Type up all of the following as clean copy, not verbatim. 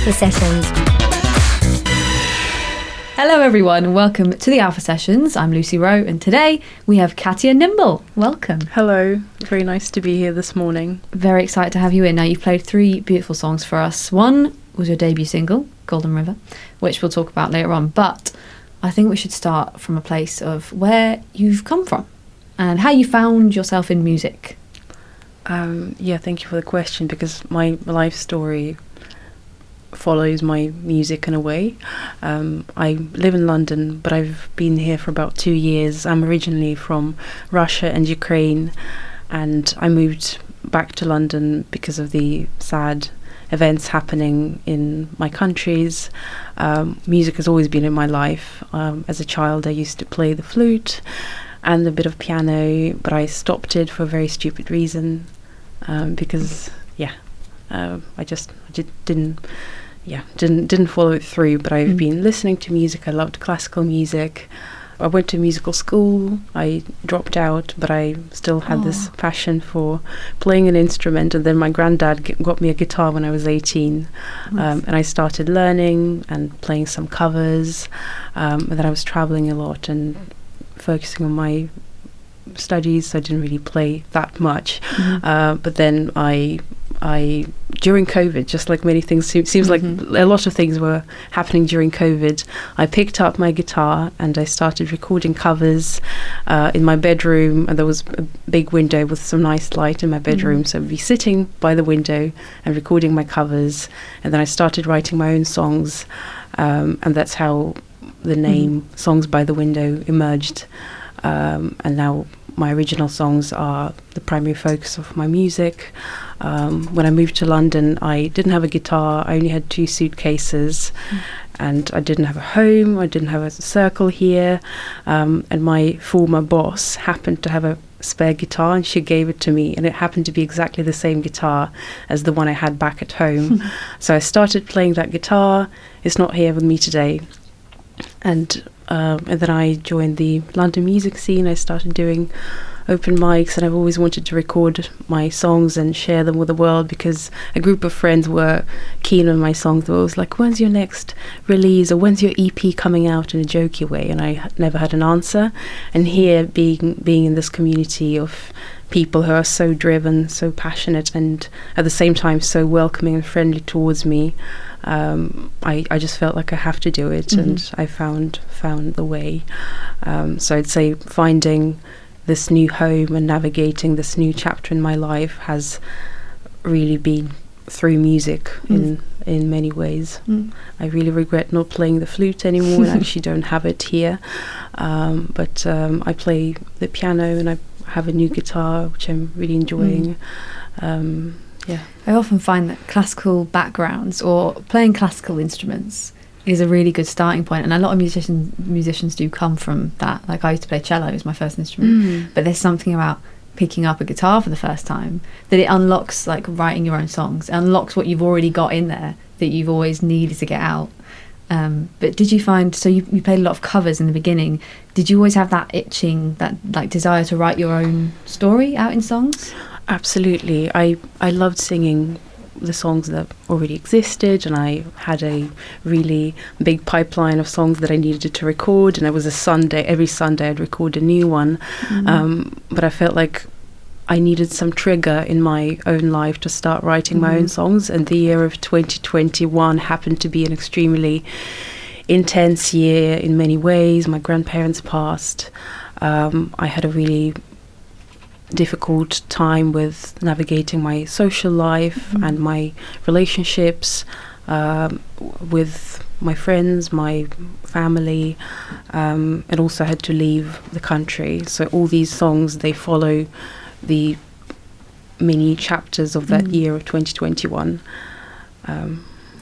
Alpha Sessions. Hello everyone, welcome to the Alpha Sessions. I'm Lucy Wroe and today we have Katya Nimble. Welcome. Hello, very nice to be here this morning. Very excited to have you in. Now you've played 3 beautiful songs for us. One was your debut single, Golden River, which we'll talk about later on. But I think we should start from a place of where you've come from and how you found yourself in music. Thank you for the question, because my life story follows my music in a way. I live in London, but I've been here for about 2 years. I'm originally from Russia and Ukraine, and I moved back to London because of the sad events happening in my countries. Music has always been in my life. As a child, I used to play the flute and a bit of piano, but I stopped it for a very stupid reason, because I just didn't follow it through. But I've been listening to music. I loved classical music. I went to musical school. I dropped out, but I still had this passion for playing an instrument. And then my granddad got me a guitar when I was 18. Nice. And I started learning and playing some covers. And then I was traveling a lot and focusing on my studies, so I didn't really play that much. But then I during COVID, just like many things, seems like a lot of things were happening during COVID, I picked up my guitar and I started recording covers in my bedroom. And there was a big window with some nice light in my bedroom, so I'd be sitting by the window and recording my covers. And then I started writing my own songs, and that's how the name Songs by the Window emerged. And now my original songs are the primary focus of my music. When I moved to London, I didn't have a guitar. I only had 2 suitcases, and I didn't have a home. I didn't have a circle here. And my former boss happened to have a spare guitar, and she gave it to me, and it happened to be exactly the same guitar as the one I had back at home. So I started playing that guitar. It's not here with me today. And then I joined the London music scene. I started doing open mics, and I've always wanted to record my songs and share them with the world, because a group of friends were keen on my songs. They were always like, when's your next release, or when's your EP coming out, in a jokey way, and I never had an answer. And here, being in this community of people who are so driven, so passionate, and at the same time so welcoming and friendly towards me, I just felt like I have to do it, and I found the way. So I'd say finding this new home and navigating this new chapter in my life has really been through music in many ways. I really regret not playing the flute anymore. I actually don't have it here, but I play the piano, and I have a new guitar which I'm really enjoying. I often find that classical backgrounds or playing classical instruments is a really good starting point, and a lot of musicians do come from that. Like, I used to play cello as my first instrument, but there's something about picking up a guitar for the first time that it unlocks, like writing your own songs. It unlocks what you've already got in there that you've always needed to get out. But did you find, so you played a lot of covers in the beginning, did you always have that itching, that like desire to write your own story out in songs? Absolutely. I loved singing the songs that already existed, and I had a really big pipeline of songs that I needed to record, and it was every Sunday I'd record a new one. But I felt like I needed some trigger in my own life to start writing my own songs, and the year of 2021 happened to be an extremely intense year in many ways. My grandparents passed. I had a really difficult time with navigating my social life and my relationships with my friends, my family, and also had to leave the country. So all these songs, they follow the mini chapters of that year of 2021.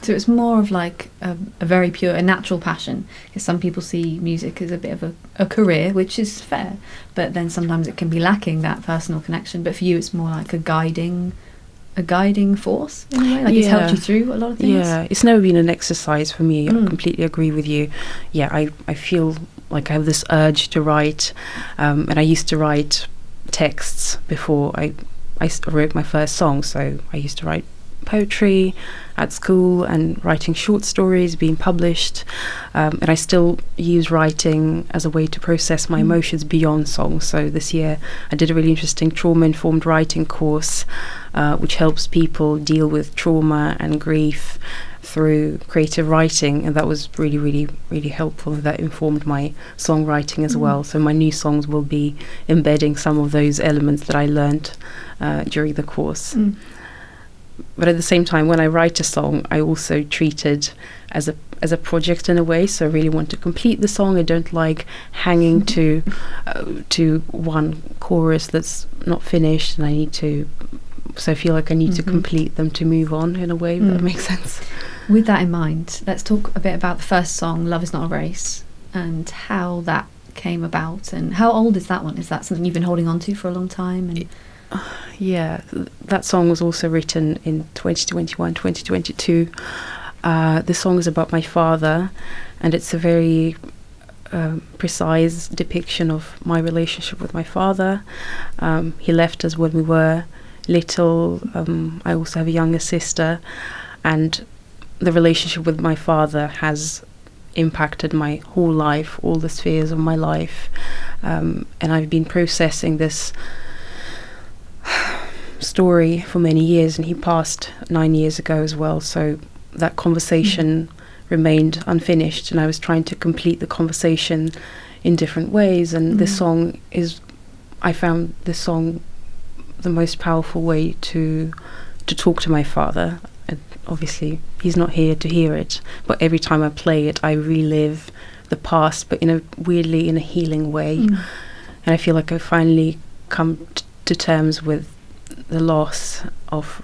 So it's more of like a very pure, a natural passion, because some people see music as a bit of a career, which is fair, but then sometimes it can be lacking that personal connection. But for you, it's more like a guiding force in a way, like it's helped you through a lot of things. Yeah, it's never been an exercise for me. I completely agree with you. Yeah, I feel like I have this urge to write, and I used to write texts before I wrote my first song, so I used to write poetry at school and writing short stories, being published, and I still use writing as a way to process my emotions beyond songs. So this year I did a really interesting trauma-informed writing course, which helps people deal with trauma and grief through creative writing, and that was really, really, really helpful. That informed my songwriting as well. So my new songs will be embedding some of those elements that I learned during the course. But at the same time, when I write a song, I also treat it as a project in a way. So I really want to complete the song. I don't like hanging to one chorus that's not finished, and I need to. So I feel like I need to complete them to move on in a way. If that makes sense. With that in mind, let's talk a bit about the first song, "Love Is Not a Race," and how that came about. And how old is that one? Is that something you've been holding on to for a long time? And yeah, that song was also written in 2021, 2022. The song is about my father, and it's a very precise depiction of my relationship with my father. He left us when we were little. I also have a younger sister, and the relationship with my father has impacted my whole life, all the spheres of my life, and I've been processing this story for many years, and he passed 9 years ago as well, so that conversation remained unfinished, and I was trying to complete the conversation in different ways, and this song I found this song the most powerful way to talk to my father. And obviously he's not here to hear it, but every time I play it I relive the past, but in a healing way. And I feel like I've finally come to terms with the loss of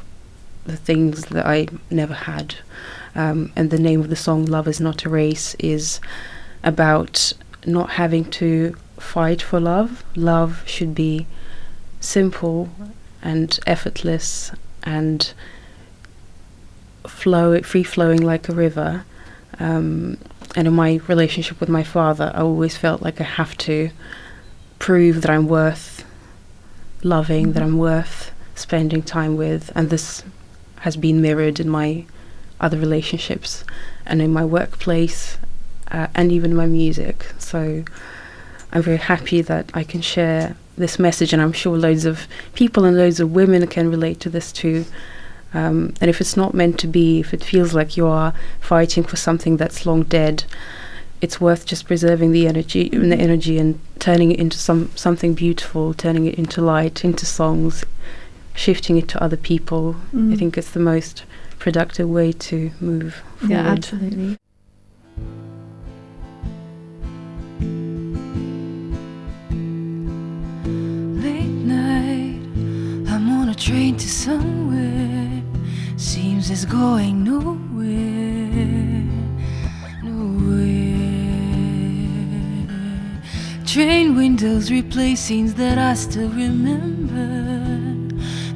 the things that I never had. And the name of the song, "Love Is Not a Race," is about not having to fight for love. Love should be simple and effortless and free flowing like a river. And in my relationship with my father, I always felt like I have to prove that I'm worth loving, that I'm worth spending time with, and this has been mirrored in my other relationships and in my workplace, and even my music. So I'm very happy that I can share this message, and I'm sure loads of people and loads of women can relate to this too. And if it's not meant to be, if it feels like you are fighting for something that's long dead, it's worth just preserving the energy and turning it into something beautiful, turning it into light, into songs, shifting it to other people. I think it's the most productive way to move forward. Yeah, absolutely. Late night, I'm on a train to somewhere. Seems it's going nowhere. Train windows replay scenes that I still remember.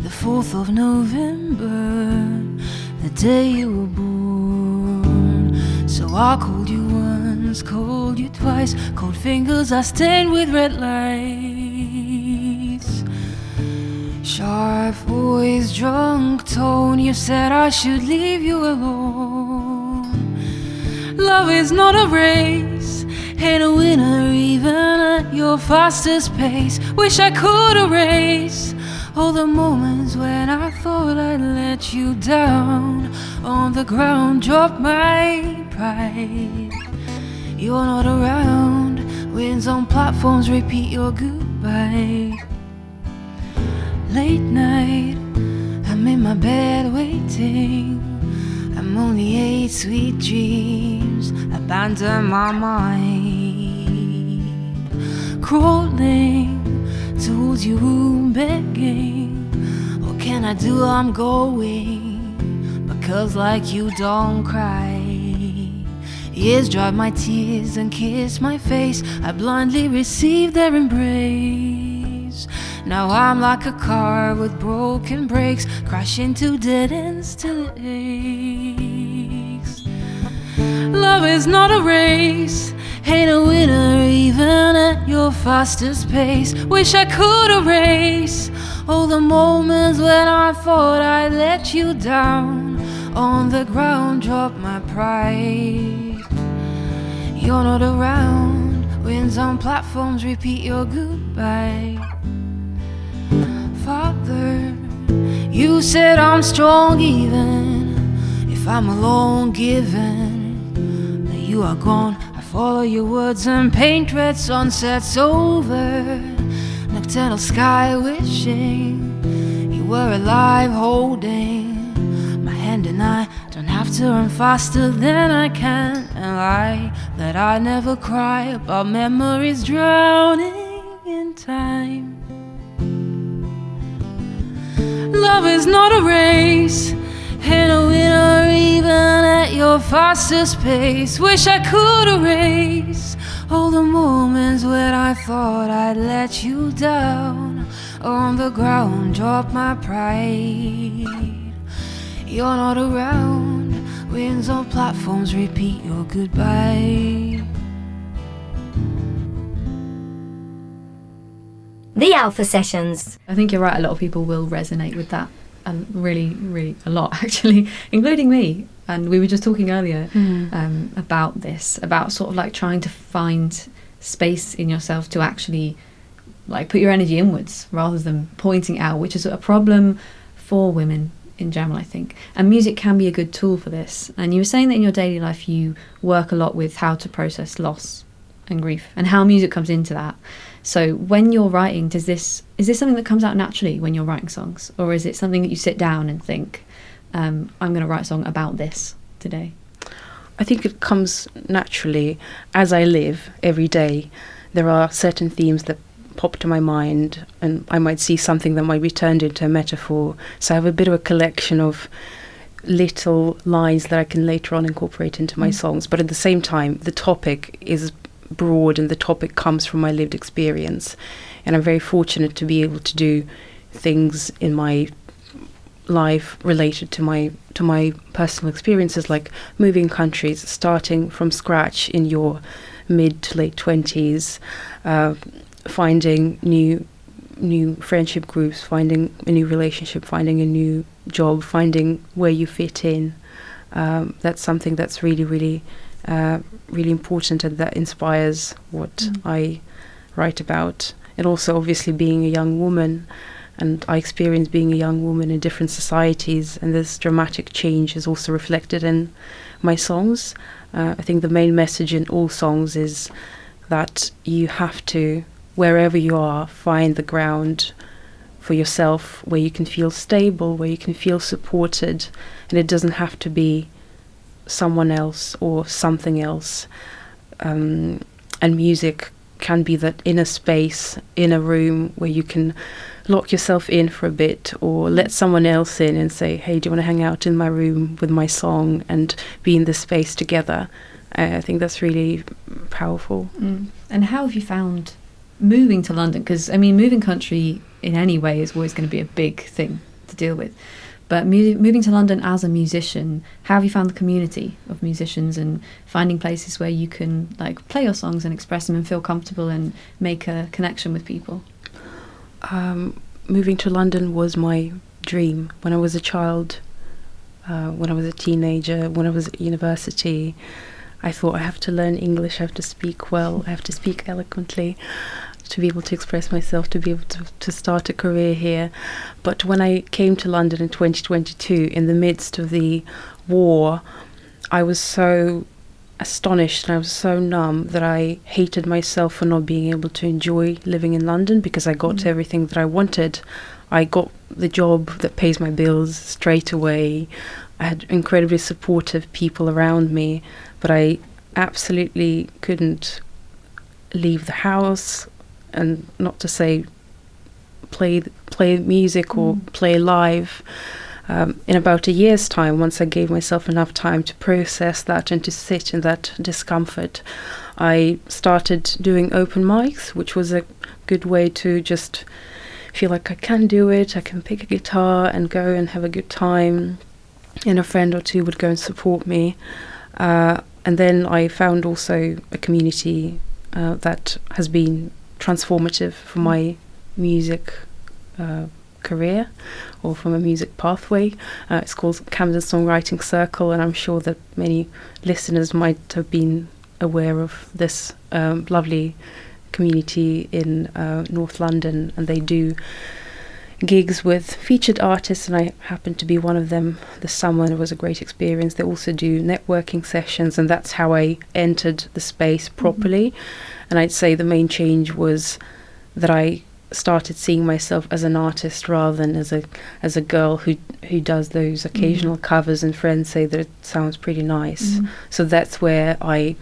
The 4th of November, the day you were born. So I called you once, called you twice. Cold fingers I stained with red lights. Sharp voice, drunk tone. You said I should leave you alone. Love is not a race, ain't a winner even at your fastest pace. Wish I could erase all the moments when I thought I'd let you down. On the ground, drop my pride. You're not around. Winds on platforms repeat your goodbye. Late night, I'm in my bed waiting. I'm only 8 sweet dreams, abandon my mind. Crawling towards your room, begging. What can I do? I'm going, because like you don't cry. Years dry my tears and kiss my face. I blindly receive their embrace. Now I'm like a car with broken brakes, crash into dead ends till it aches. Love is not a race, ain't a winner even at your fastest pace. Wish I could erase all the moments when I thought I'd let you down. On the ground, drop my pride. You're not around. Winds on platforms, repeat your goodbye. Father, you said I'm strong even if I'm alone, given that you are gone. I follow your words and paint red sunsets over nocturnal sky, wishing you were alive, holding my hand. And I don't have to run faster than I can, and lie that I never cry about memories drowning in time. Love is not a race, ain't a winner even at your fastest pace. Wish I could erase all the moments when I thought I'd let you down. On the ground, drop my pride. You're not around. Winds on platforms, repeat your goodbye. The Alpha Sessions. I think you're right, a lot of people will resonate with that, and really a lot actually, including me. And we were just talking earlier about this, about sort of like trying to find space in yourself to actually like put your energy inwards rather than pointing out, which is a problem for women in general, I think. And music can be a good tool for this. And you were saying that in your daily life you work a lot with how to process loss and grief and how music comes into that. So when you're writing, is this something that comes out naturally when you're writing songs, or is it something that you sit down and think, I'm going to write a song about this today? I think it comes naturally as I live every day. There are certain themes that pop to my mind, and I might see something that might be turned into a metaphor. So I have a bit of a collection of little lines that I can later on incorporate into my songs. But at the same time, the topic is broad and the topic comes from my lived experience. And I'm very fortunate to be able to do things in my life related to my personal experiences, like moving countries, starting from scratch in your mid to late 20s, finding new friendship groups, finding a new relationship, finding a new job, finding where you fit in. That's something that's really important, and that inspires what I write about. And also obviously being a young woman, and I experience being a young woman in different societies, and this dramatic change is also reflected in my songs. I think the main message in all songs is that you have to, wherever you are, find the ground for yourself where you can feel stable, where you can feel supported, and it doesn't have to be someone else or something else. And music can be that inner space, inner room where you can lock yourself in for a bit, or let someone else in and say, hey, do you want to hang out in my room with my song and be in this space together? I think that's really powerful. And how have you found moving to London? Because I mean, moving country in any way is always going to be a big thing to deal with. But moving to London as a musician, how have you found the community of musicians and finding places where you can like play your songs and express them and feel comfortable and make a connection with people? Moving to London was my dream when I was a child, when I was a teenager, when I was at university. I thought I have to learn English, I have to speak well, I have to speak eloquently to be able to express myself, to be able to start a career here. But when I came to London in 2022, in the midst of the war, I was so astonished and I was so numb that I hated myself for not being able to enjoy living in London, because I got everything that I wanted. I got the job that pays my bills straight away. I had incredibly supportive people around me, but I absolutely couldn't leave the house, and not to say play music or play live. In about a year's time, once I gave myself enough time to process that and to sit in that discomfort, I started doing open mics, which was a good way to just feel like I can do it. I can pick a guitar and go and have a good time, and a friend or two would go and support me. And then I found also a community that has been transformative for my music career, or from a music pathway. It's called Camden Songwriting Circle, and I'm sure that many listeners might have been aware of this lovely community in North London, and they do gigs with featured artists, and I happened to be one of them this summer, and it was a great experience. They also do networking sessions, and that's how I entered the space properly. And I'd say the main change was that I started seeing myself as an artist rather than as a girl who does those occasional covers, and friends say that it sounds pretty nice. So that's where I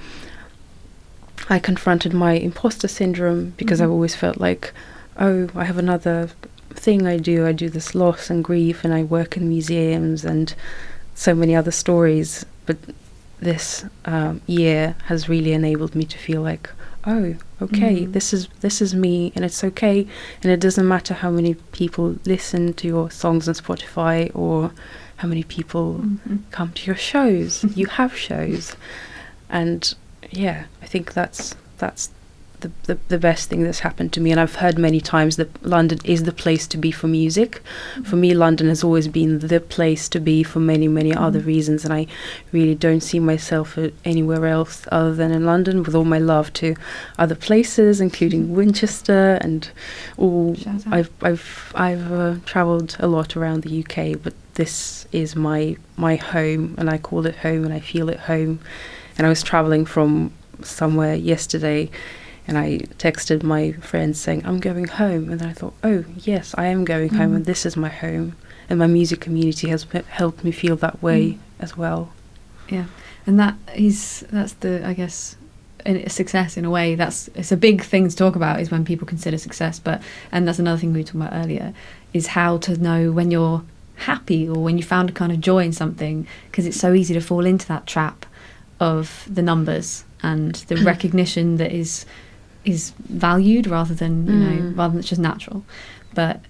confronted my imposter syndrome, because I've always felt like, oh, I have another thing I do this loss and grief, and I work in museums and so many other stories. But this year has really enabled me to feel like, oh, okay, this is me, and it's okay, and it doesn't matter how many people listen to your songs on Spotify or how many people come to your shows. You have shows. And yeah, I think that's the best thing that's happened to me. And I've heard many times that London is the place to be for music. For me, London has always been the place to be for many other reasons, and I really don't see myself anywhere else other than in London, with all my love to other places, including Winchester and all. I've travelled a lot around the UK, but this is my home, and I call it home, and I feel at home. And I was travelling from somewhere yesterday, and I texted my friends saying, I'm going home. And then I thought, oh, yes, I am going home, and this is my home. And my music community has helped me feel that way as well. Yeah. And that's the, I guess, a success in a way. It's a big thing to talk about, is when people consider success. And that's another thing we were talking about earlier, is how to know when you're happy or when you found a kind of joy in something, because it's so easy to fall into that trap of the numbers and the recognition that is valued rather than rather than it's just natural. But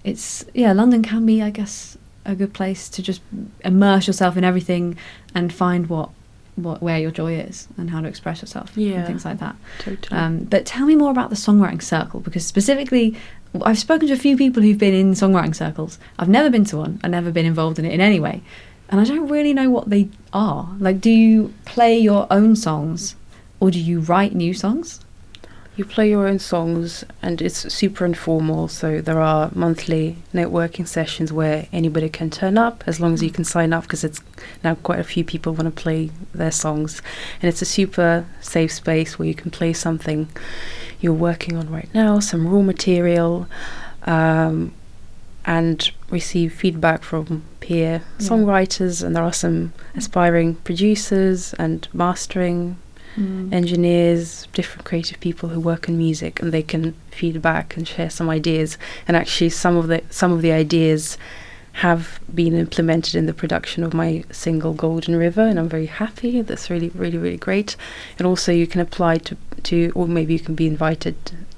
London can be, I guess, a good place to just immerse yourself in everything and find where your joy is and how to express yourself and things like that. Totally. But tell me more about the songwriting circle, because specifically I've spoken to a few people who've been in songwriting circles. I've never been to one. I've never been involved in it in any way, and I don't really know what they are. Like, do you play your own songs, or do you write new songs? You play your own songs, and it's super informal. So there are monthly networking sessions where anybody can turn up, as long as you can sign up, because it's now quite a few people want to play their songs. And it's a super safe space where you can play something you're working on right now, some raw material, and receive feedback from peer songwriters. And there are some aspiring producers and mastering engineers, different creative people who work in music, and they can feedback and share some ideas. And actually some of the ideas have been implemented in the production of my single Golden River, and I'm very happy. That's really, really, really great. And also you can apply to or maybe you can be invited.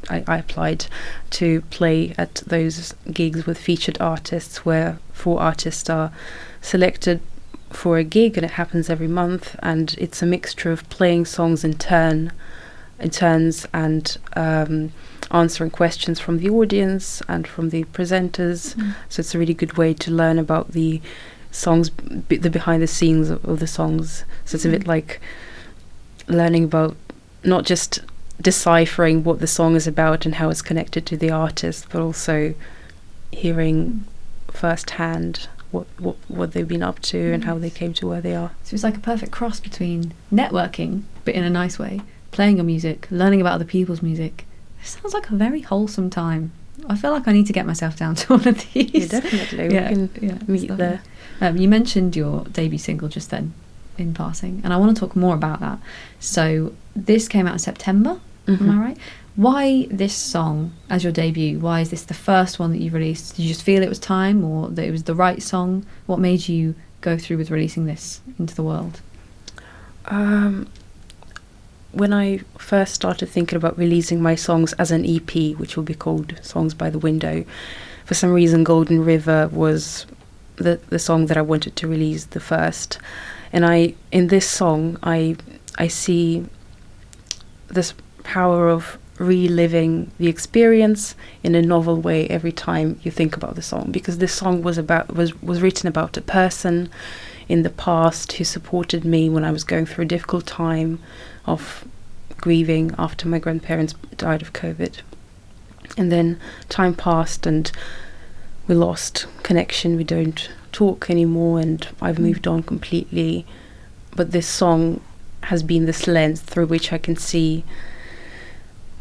I applied to play at those gigs with featured artists, where 4 artists are selected for a gig, and it happens every month, and it's a mixture of playing songs in turns and answering questions from the audience and from the presenters. So it's a really good way to learn about the songs, the behind the scenes of the songs. So it's a bit like learning about not just deciphering what the song is about and how it's connected to the artist, but also hearing firsthand what they've been up to and how they came to where they are. So it's like a perfect cross between networking, but in a nice way, playing your music, learning about other people's music. It sounds like a very wholesome time. I feel like I need to get myself down to one of these. Yeah, definitely. We can meet there. You mentioned your debut single just then, in passing, and I want to talk more about that. So this came out in September, am I right? Why this song as your debut? Why is this the first one that you released? Did you just feel it was time, or that it was the right song? What made you go through with releasing this into the world? When I first started thinking about releasing my songs as an EP, which will be called Songs by the Window, for some reason Golden River was the song that I wanted to release the first. And in this song I I see this power of reliving the experience in a novel way every time you think about the song, because this song was written about a person in the past who supported me when I was going through a difficult time of grieving after my grandparents died of COVID. And then time passed and we lost connection, we don't talk anymore, and I've moved on completely. But this song has been this lens through which I can see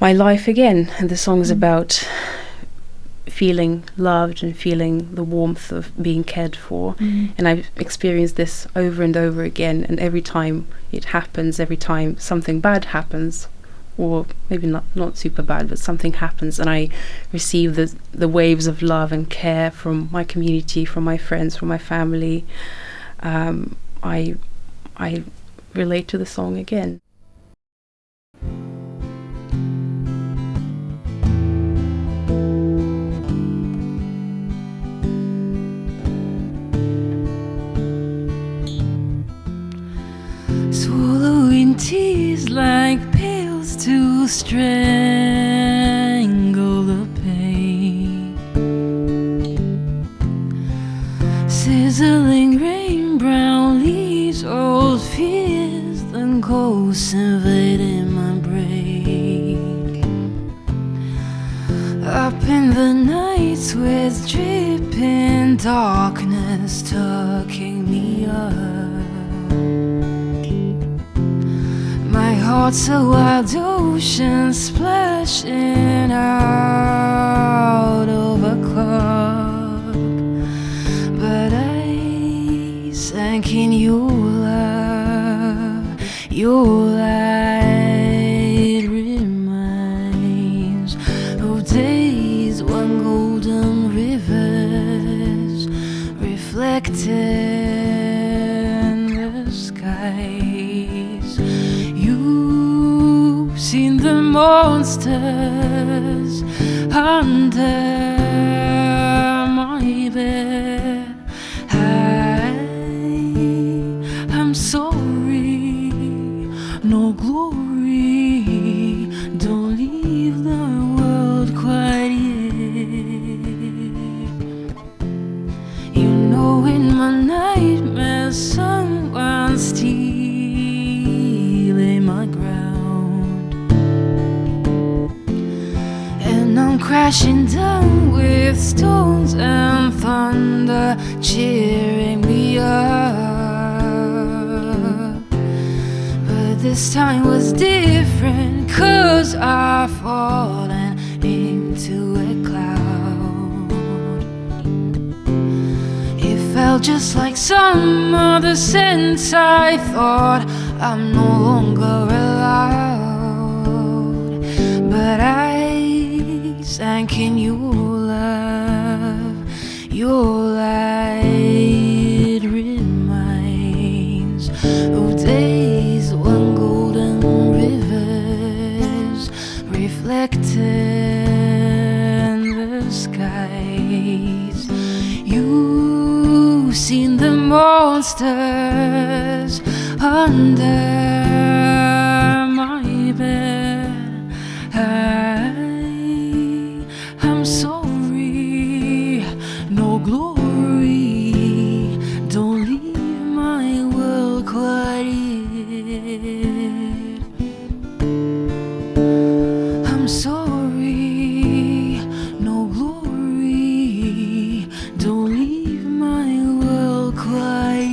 my life again. And the song is about feeling loved and feeling the warmth of being cared for. And I've experienced this over and over again, and every time it happens, every time something bad happens, or maybe not super bad, but something happens, and I receive the waves of love and care from my community, from my friends, from my family, I relate to the song again. Swallowing tears like pills to strangle the pain. Sizzling rain, brown leaves, old fears, then ghosts invading my brain. Up in the nights with dripping darkness tucking me up. My heart's a wild ocean splashing out of a cup, but I sank in your love. Your light reminds of days when golden rivers reflected the skies. You've seen the monsters under my bed. I'm sorry, no glory. Don't leave the world quite yet. You know, in my nightmares, someone's stealing my ground, and I'm crashing down with stones and thunder cheering me up. But this time was different, 'cause I've fallen into a cloud. It felt just like some other sense. I thought I'm no longer allowed, but I sank in your love. Your light reminds of days when golden rivers reflected the skies. You've seen the monsters under my bed. I'm sorry, no glory. Don't leave my world quite yet. I'm sorry, no glory. Don't leave my world quite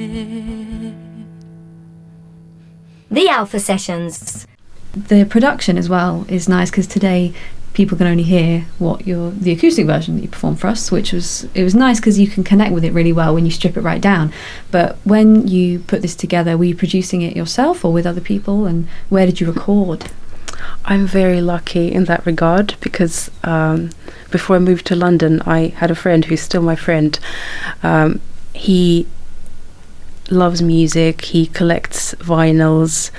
yet. The Alpha Sessions. The production as well is nice, because today people can only hear the acoustic version that you performed for us, it was nice because you can connect with it really well when you strip it right down. But when you put this together, were you producing it yourself or with other people, and where did you record? I'm very lucky in that regard, because before I moved to London, I had a friend who's still my friend. He loves music, he collects vinyls,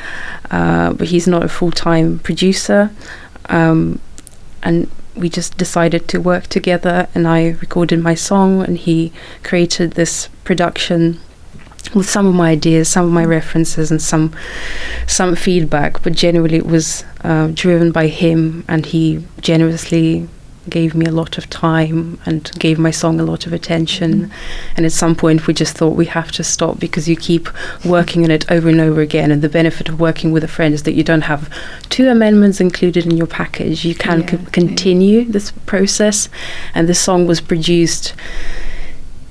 but he's not a full-time producer. And we just decided to work together, and I recorded my song and he created this production with some of my ideas, some of my references, and some feedback. But generally, it was driven by him, and he generously gave me a lot of time and gave my song a lot of attention. And at some point we just thought we have to stop, because you keep working on it over and over again, and the benefit of working with a friend is that you don't have 2 amendments included in your package. You can continue this process. And this song was produced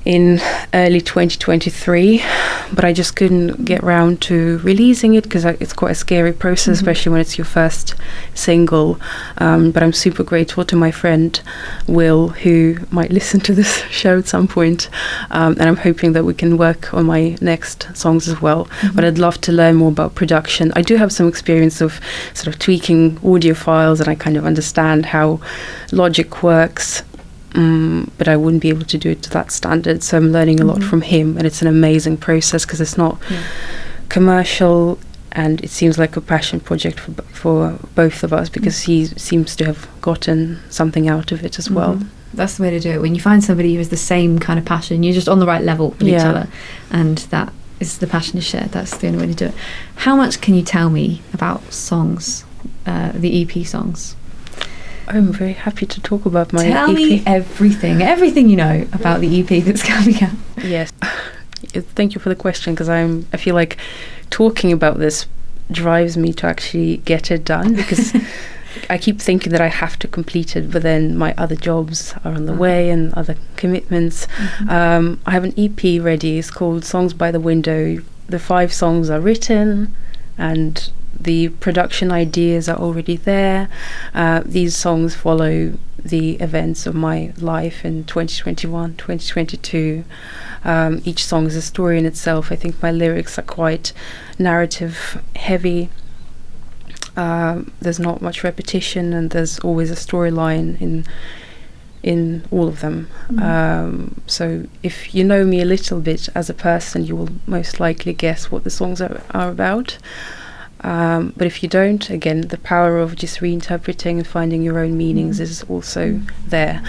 in early 2023, but I just couldn't get round to releasing it, because it's quite a scary process, especially when it's your first single. But I'm super grateful to my friend Will, who might listen to this show at some point, and I'm hoping that we can work on my next songs as well. But I'd love to learn more about production. I do have some experience of sort of tweaking audio files, and I kind of understand how Logic works. But I wouldn't be able to do it to that standard, so I'm learning a lot from him, and it's an amazing process because it's not commercial, and it seems like a passion project for both of us, because he seems to have gotten something out of it as well. That's the way to do it. When you find somebody who has the same kind of passion, you're just on the right level with each other, and that is the passion is shared. That's the only way to do it. How much can you tell me about songs, the EP songs? I'm very happy to talk about my Tell EP. me everything you know about the EP that's coming out. Yes. Thank you for the question, because I feel like talking about this drives me to actually get it done, because I keep thinking that I have to complete it, but then my other jobs are on the way and other commitments. I have an EP ready. It's called Songs by the Window. The 5 songs are written, and the production ideas are already there. These songs follow the events of my life in 2021, 2022. Each song is a story in itself. I think my lyrics are quite narrative heavy. There's not much repetition, and there's always a storyline in all of them. So if you know me a little bit as a person, you will most likely guess what the songs are about. But if you don't, again, the power of just reinterpreting and finding your own meanings is also there.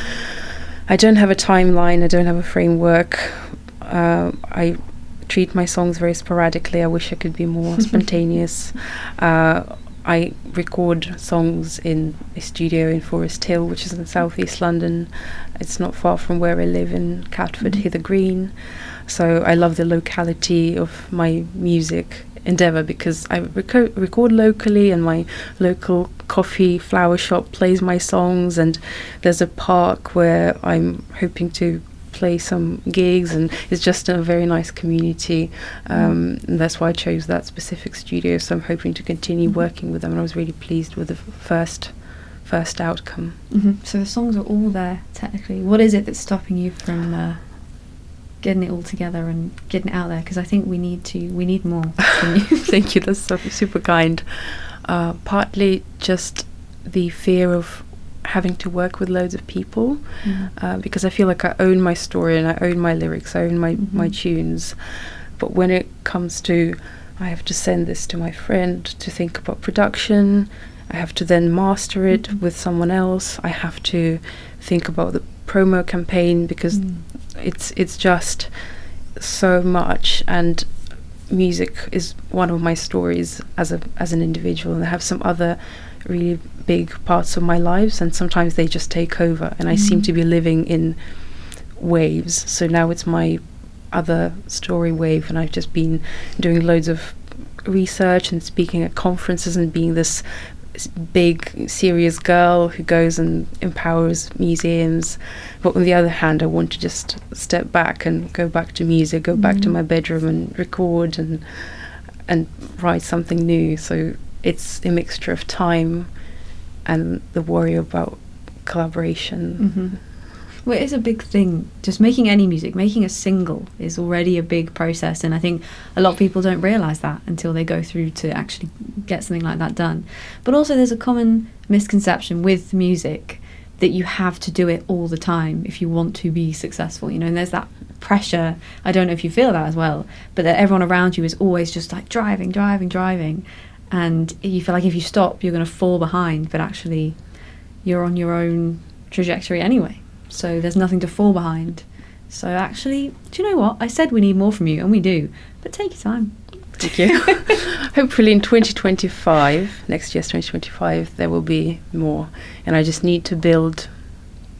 I don't have a timeline, I don't have a framework. I treat my songs very sporadically. I wish I could be more spontaneous. I record songs in a studio in Forest Hill, which is in southeast London. It's not far from where I live in Catford, Hither Green. So I love the locality of my music endeavour, because I record locally, and my local coffee flower shop plays my songs, and there's a park where I'm hoping to play some gigs, and it's just a very nice community, and that's why I chose that specific studio. So I'm hoping to continue working with them, and I was really pleased with the first outcome. So the songs are all there technically. What is it that's stopping you from getting it all together and getting it out there? Because I think we need more from you. Thank you, that's super kind. Partly just the fear of having to work with loads of people, because I feel like I own my story, and I own my lyrics, I own my tunes, but when it comes to, I have to send this to my friend to think about production, I have to then master it with someone else, I have to think about the promo campaign, because it's just so much. And music is one of my stories as an individual, and I have some other really big parts of my lives, and sometimes they just take over, and I seem to be living in waves. So now it's my other story wave, and I've just been doing loads of research and speaking at conferences and being this big serious girl who goes and empowers museums. But on the other hand, I want to just step back and go back to music, go back to my bedroom and record and write something new. So it's a mixture of time and the worry about collaboration. Well, it is a big thing. Just making any music, making a single is already a big process, and I think a lot of people don't realise that until they go through to actually get something like that done. But also there's a common misconception with music that you have to do it all the time if you want to be successful, and there's that pressure. I don't know if you feel that as well, but that everyone around you is always just like driving, and you feel like if you stop you're going to fall behind, but actually you're on your own trajectory anyway. So there's nothing to fall behind. So actually, do you know what? I said we need more from you, and we do. But take your time. Thank you. Hopefully in 2025, next year's 2025, there will be more. And I just need to build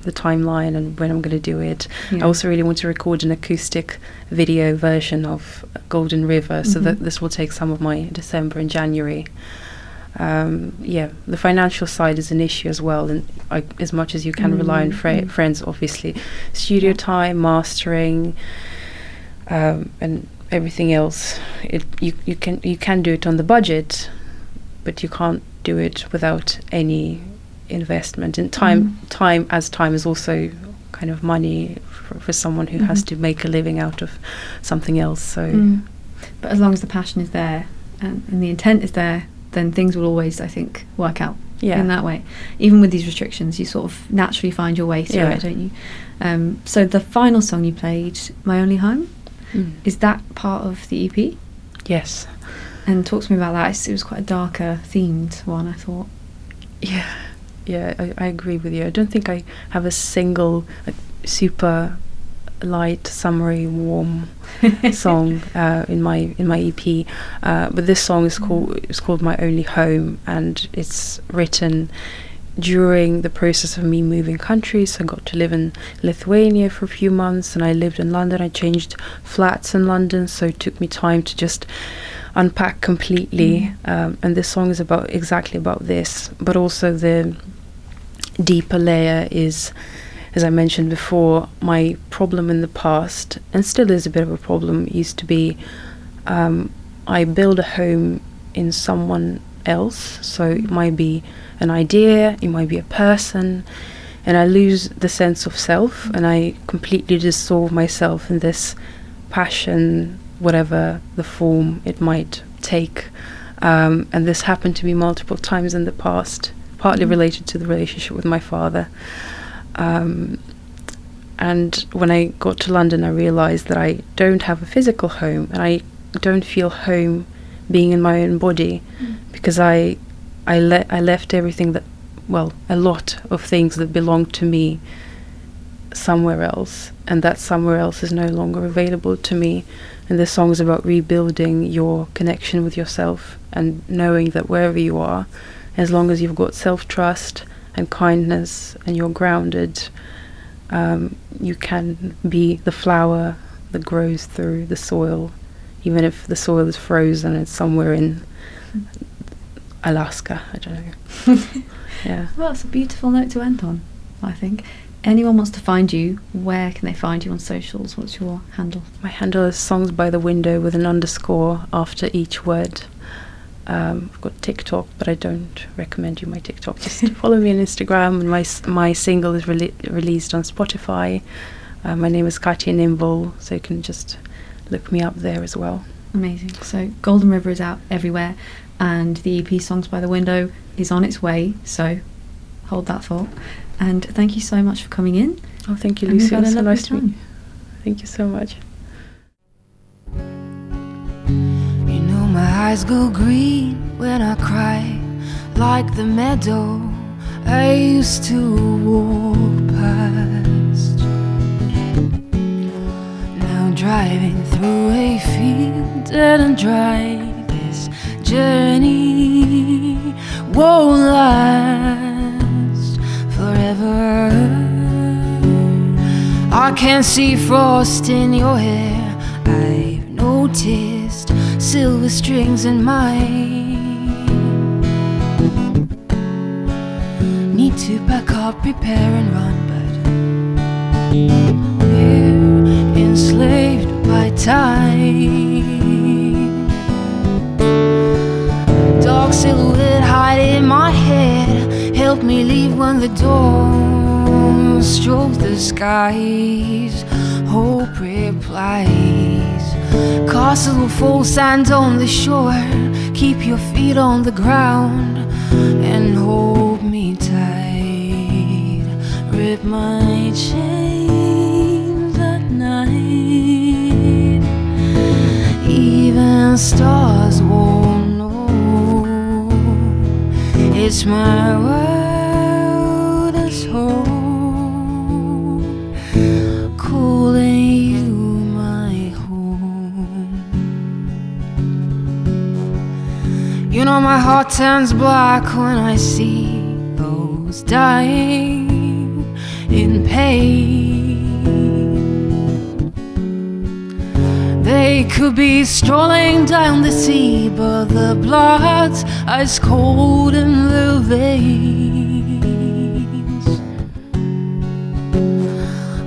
the timeline and when I'm going to do it. Yeah. I also really want to record an acoustic video version of Golden River, so that this will take some of my December and January. The financial side is an issue as well, and as much as you can rely on friends, obviously, studio time, mastering, and everything else. You can do it on the budget, but you can't do it without any investment. And time is also kind of money for someone who has to make a living out of something else. So, but as long as the passion is there and the intent is there, then things will always, I think, work out in that way. Even with these restrictions, you sort of naturally find your way through it, don't you? So the final song you played, My Only Home, is that part of the EP? Yes. And talk to me about that. It was quite a darker themed one, I thought. I agree with you. I don't think I have a single super light, summery, warm song in my EP. But this song is called My Only Home, and it's written during the process of me moving countries. I got to live in Lithuania for a few months, and I lived in London. I changed flats in London, so it took me time to just unpack completely. And this song is exactly about this, but also the deeper layer is, as I mentioned before, my problem in the past, and still is a bit of a problem, used to be I build a home in someone else. So it might be an idea, it might be a person, and I lose the sense of self, and I completely dissolve myself in this passion, whatever the form it might take. And this happened to me multiple times in the past, partly related to the relationship with my father. And when I got to London, I realized that I don't have a physical home, and I don't feel home being in my own body, because I left everything a lot of things that belonged to me somewhere else, and that somewhere else is no longer available to me. And this song is about rebuilding your connection with yourself, and knowing that wherever you are, as long as you've got self-trust and kindness and you're grounded, you can be the flower that grows through the soil, even if the soil is frozen. It's somewhere in Alaska, I don't know. Yeah. Well, it's a beautiful note to end on, I think. Anyone wants to find you, where can they find you on socials? What's your handle? My handle is Songs by the Window with an underscore after each word. I've got TikTok, but I don't recommend you my TikTok. Just follow me on Instagram, and my single is released on Spotify. My name is Katya Nimble, so you can just look me up there as well. Amazing. So Golden River is out everywhere, and the EP Songs by the Window is on its way, so hold that thought. And thank you so much for coming in. Oh, thank you, Lucy. It was so nice to meet you. Thank you so much. You know my eyes go green when I cry, like the meadow I used to walk past. Now driving through a field dead and dry, this journey won't last forever. I can see frost in your hair, I've noticed silver strings in mine. Need to pack up, prepare and run, but we're enslaved by time. Dark silhouette hide in my head, help me leave when the dawn strokes the skies. Hope replies, castles will fall, sand on the shore. Keep your feet on the ground and hold me tight. Rip my chains at night, even stars won't know. It's my wildest hope, cooling You know my heart turns black when I see those dying in pain. They could be strolling down the sea, but the blood's ice cold in their veins.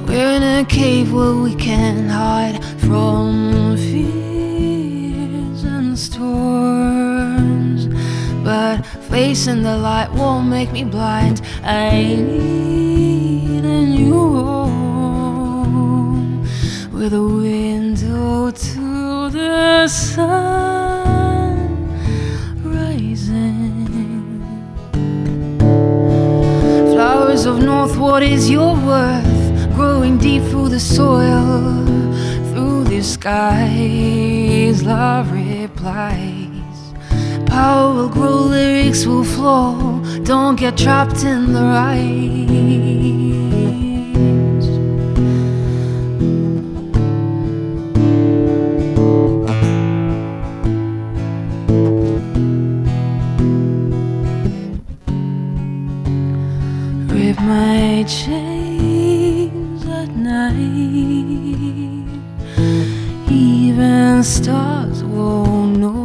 We're in a cave where we can hide from fears and storms, but facing the light won't make me blind. I need a new home with a window to the sun rising. Flowers of North, what is your worth? Growing deep through the soil, through the skies, love replies. Power will grow, lyrics will flow. Don't get trapped in the rhymes. Rip my chains at night, even stars won't know.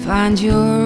Find your